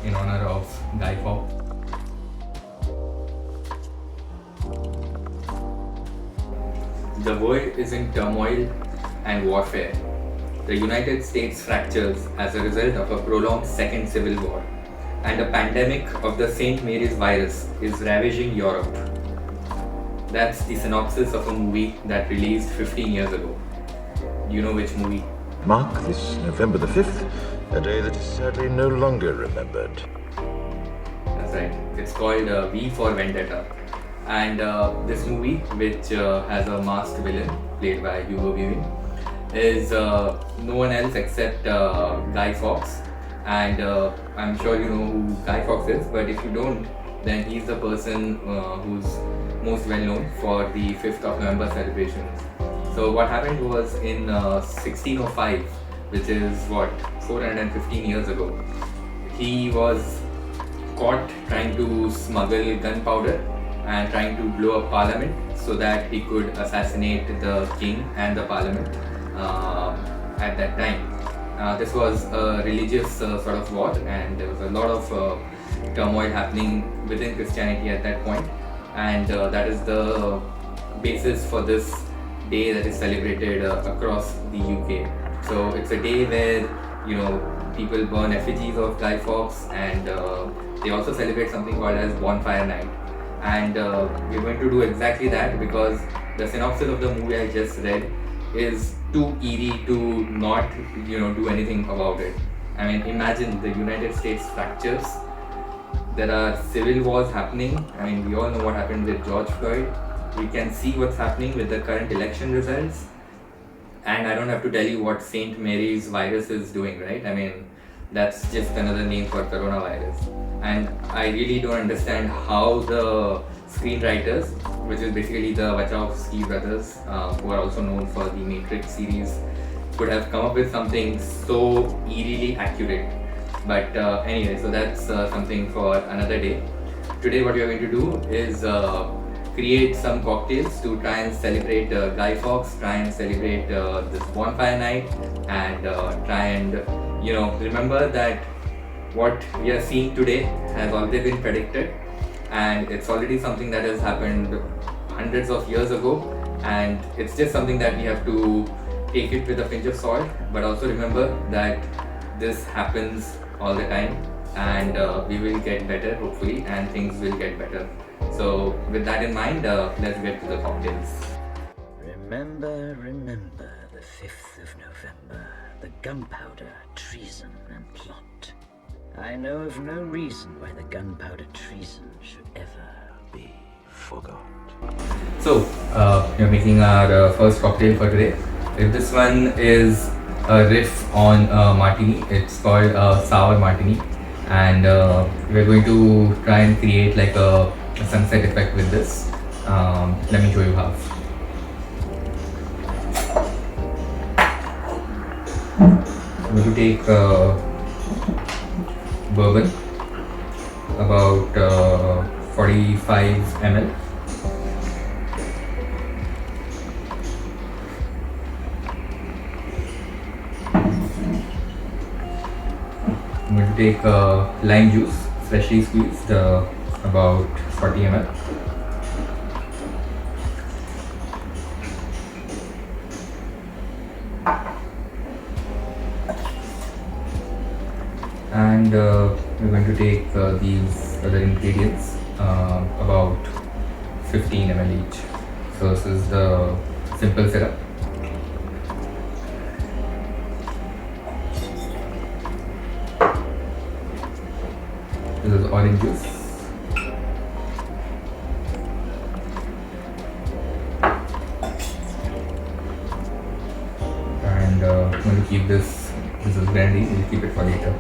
in honor of Guy Fawkes. The world is in turmoil and warfare. The United States fractures as a result of a prolonged second civil war, and a pandemic of the St. Mary's virus is ravaging Europe. That's the synopsis of a movie that released 15 years ago. Do you know which movie? Mark this November the 5th, a day that is sadly no longer remembered. That's right. It's called V for Vendetta. And this movie, which has a masked villain played by Hugo Weaving, is no one else except Guy Fawkes. And I'm sure you know who Guy Fawkes is, but if you don't, then he's the person who's most well known for the 5th of November celebrations. So what happened was in 1605, which is what, 415 years ago, he was caught trying to smuggle gunpowder and trying to blow up parliament so that he could assassinate the king and the parliament at that time. This was a religious sort of war, and there was a lot of turmoil happening within Christianity at that point, and that is the basis for this day that is celebrated across the UK. So it's a day where people burn effigies of Guy Fawkes, and they also celebrate something called as Bonfire Night. And we're going to do exactly that because the synopsis of the movie I just read is too eerie to not do anything about it. I mean, imagine the United States fractures. There are civil wars happening. I mean, we all know what happened with George Floyd. We can see what's happening with the current election results. And I don't have to tell you what St. Mary's virus is doing, right? I mean, that's just another name for coronavirus. And I really don't understand how the screenwriters, which is basically the Wachowski brothers, who are also known for the Matrix series, could have come up with something so eerily accurate. But anyway, so that's something for another day. Today what we are going to do is create some cocktails to try and celebrate Guy Fawkes, try and celebrate this Bonfire Night, and try and remember that what we are seeing today has already been predicted, and it's already something that has happened hundreds of years ago, and it's just something that we have to take it with a pinch of salt, but also remember that this happens all the time, and we will get better hopefully, and things will get better. So with that in mind, let's get to the cocktails. Remember the 5th of November, the gunpowder, treason and plot. I know of no reason why the gunpowder treason should ever be forgot. So we're making our first cocktail for today. This one is a riff on martini. It's called Sour Martini, and we're going to try and create like a sunset effect with this. Let me show you how. I'm going to take bourbon, about 45 ml. I'm going to take lime juice, freshly squeezed, about 40 ml. And we're going to take these other ingredients, about 15 ml each. So this is the simple syrup. This is orange juice. And I'm going to keep this is brandy, we'll keep it for later.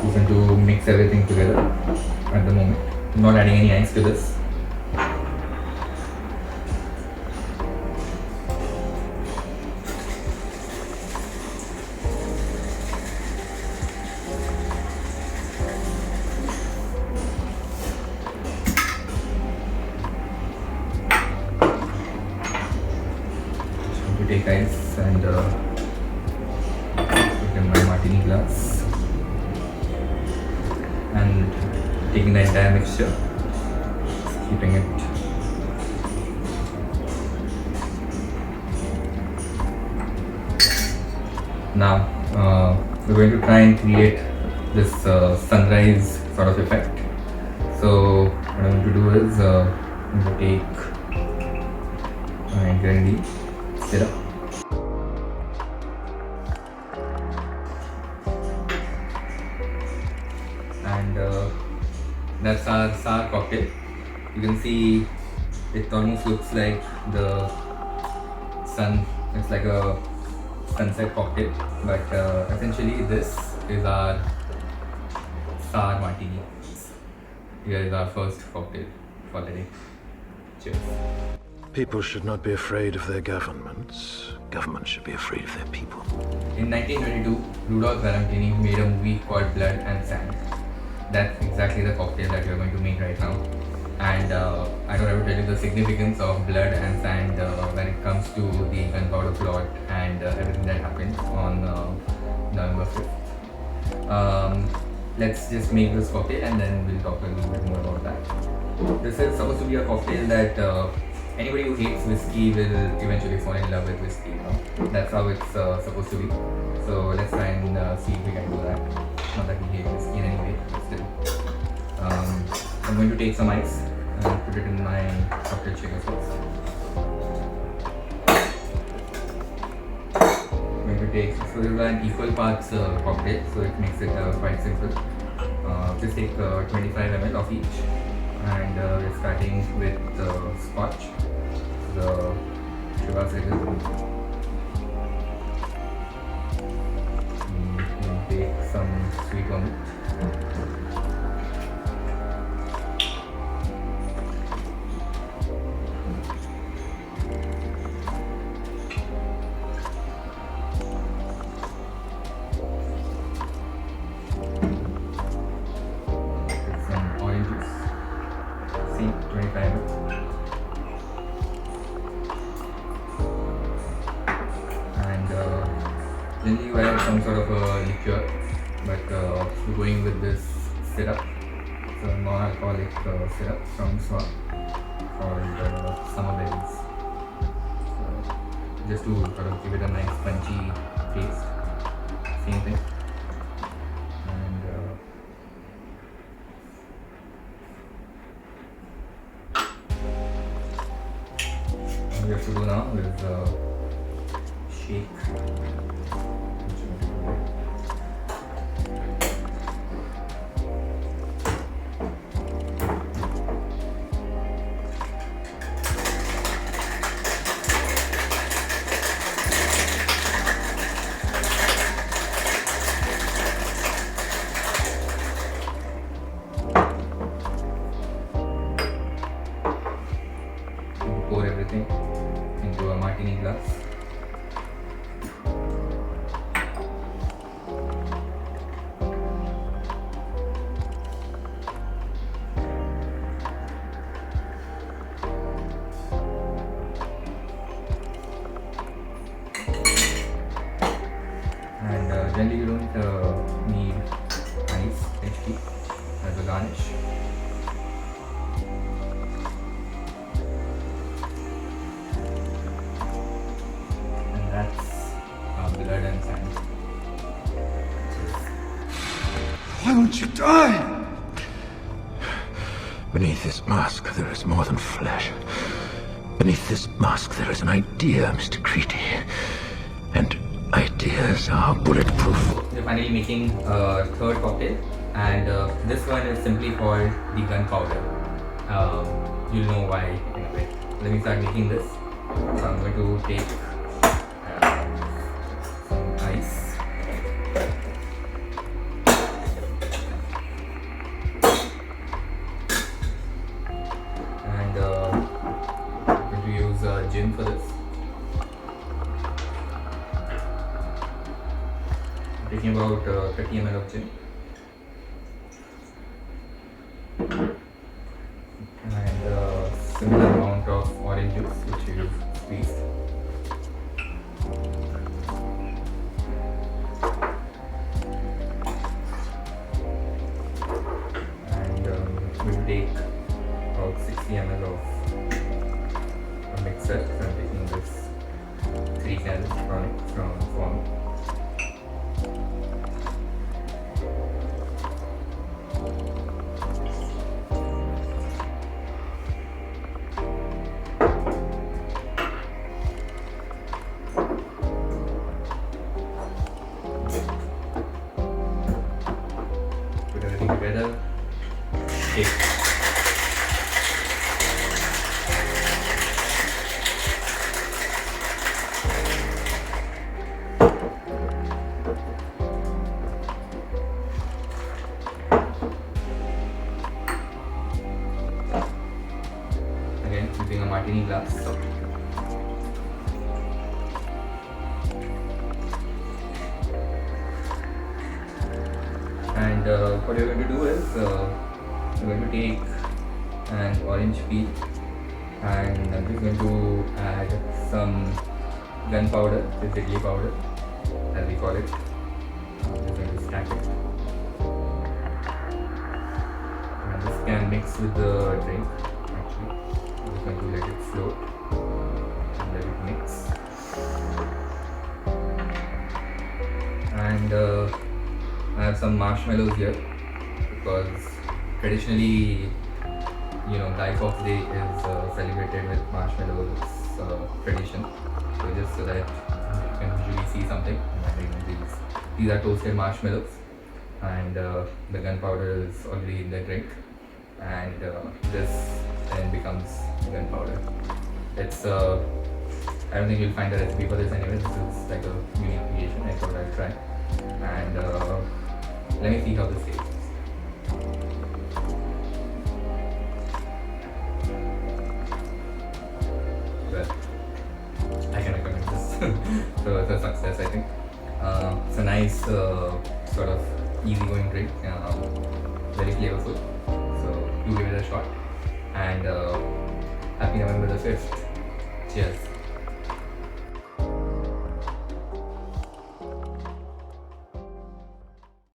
We're going to mix everything together at the moment. I'm not adding any ice to this. Take ice and martini glass and taking the entire mixture, keeping it. Now we're going to try and create this sunrise sort of effect. So what I'm going to do is I'm going to take my brandy syrup and that's our sour cocktail. You can see it almost looks like the sun. It's like a sunset cocktail, but essentially this is our Sour Martini. Here is our first cocktail for the day. Cheers. People should not be afraid of their governments. Governments should be afraid of their people. In 1922, Rudolph Valentini made a movie called Blood and Sand. That's exactly the cocktail that we're going to make right now. And I don't have to tell you the significance of blood and sand when it comes to the Gunpowder Plot and everything that happened on November 5th. Let's just make this cocktail and then we'll talk a little bit more about that. This is supposed to be a cocktail that anybody who hates whiskey will eventually fall in love with whiskey. You know? That's how it's supposed to be. So let's try and see if we can do that. Not that we hate whiskey in any way, but still. I'm going to take some ice and put it in my cocktail shaker first. I'm going to take, so this is an equal parts cocktail, so it makes it quite simple. Just take 25 ml of each, and we're starting with scotch, the Chivas Regal. We'll take some sweet vermouth. Generally you add some sort of a liqueur, but we're going with this syrup. It's a non-alcoholic syrup from Swamp called summer berries. So just to sort of give it a nice punchy taste. Same thing. And all we have to do now is shake. Pour everything into a martini glass. And generally you don't need ice actually as a garnish. That's blood and sand. Why won't you die? Beneath this mask, there is more than flesh. Beneath this mask, there is an idea, Mr. Creedy. And ideas are bulletproof. We're finally making a third cocktail, and this one is simply called the Gunpowder. You'll know why in a bit. Let me start making this. So I'm going to take some ice. And I'm going to use gin for this. I'm taking about 30 ml of gin. And similar amount of orange juice which you've squeezed. better shake. Again, using a martini glass. And what you're going to do is you're going to take an orange peel, and I'm just going to add some gunpowder, the chili powder as we call it. I'm just going to stack it. And this can mix with the drink actually. I'm just going to let it float and let it mix. And I have some marshmallows here because traditionally, Guy Fawkes Day is celebrated with marshmallows tradition. So just so that you can visually see something, these are toasted marshmallows, and the gunpowder is already in the drink, and this then becomes gunpowder. It's I don't think you'll find a recipe for this anyway. This is like a unique creation. I thought I'd try, and let me see how this tastes. Well, I can recommend this. So it's a success, I think. It's a nice sort of easygoing drink, very flavorful. So do give it a shot, and happy November the 5th. Cheers.